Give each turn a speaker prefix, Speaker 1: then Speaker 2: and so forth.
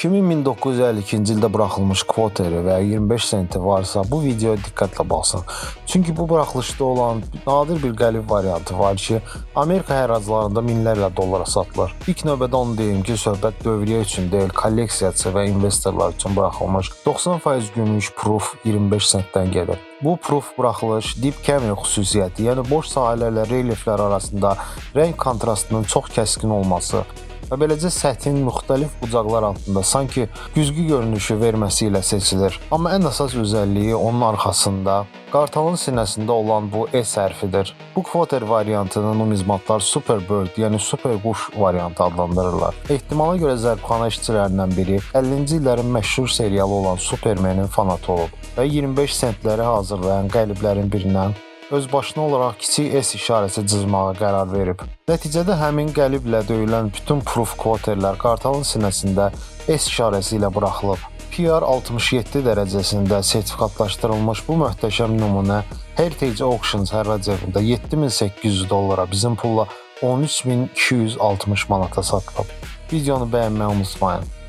Speaker 1: Kimin 1952-ci ildə buraxılmış kvoteri və 25 senti varsa, bu videoya diqqətlə baxsın. Çünki bu buraxılışda olan nadir bir qəlib variantı var ki, Amerika həraclarında minlərlə dollara satılır. İlk növbədə onu deyim ki, söhbət dövriyyə üçün deyil, kolleksiyaçı və investorlar üçün buraxılmış 90% gümüş proof 25 sentdən gedir. Bu proof buraxılış dip camera xüsusiyyəti, yəni boş sahələrlə relyeflər arasında rəng kontrastının çox kəskin olması və beləcə səthin müxtəlif bucaqlar altında sanki güzgü görünüşü verməsi ilə seçilir. Amma ən əsas özəlliyi onun arxasında qartalın sinəsində olan bu S hərfidir. Bu kvoter variantını numizmatlar Super Bird, yəni super quş variantı adlandırırlar. Ehtimala görə zərbxana işçilərindən biri 50-ci illərin məşhur serialı olan Superman'in fanatı olub və 25 sentləri hazırlayan qəliblərin birindən öz başına olaraq kiçik S işarəsi cızmağa qərar verib. Nəticədə həmin qəliblə döyülən bütün proof kvoterlər qartalın sinəsində S işarəsi ilə buraxılıb. PR 67 dərəcəsində sertifikatlaşdırılmış bu möhtəşəm nümunə Heritage Auctions hərracında $7,800, bizim pulla 13,260 manata satılıb. Videonu bəyənməyi unutmayın.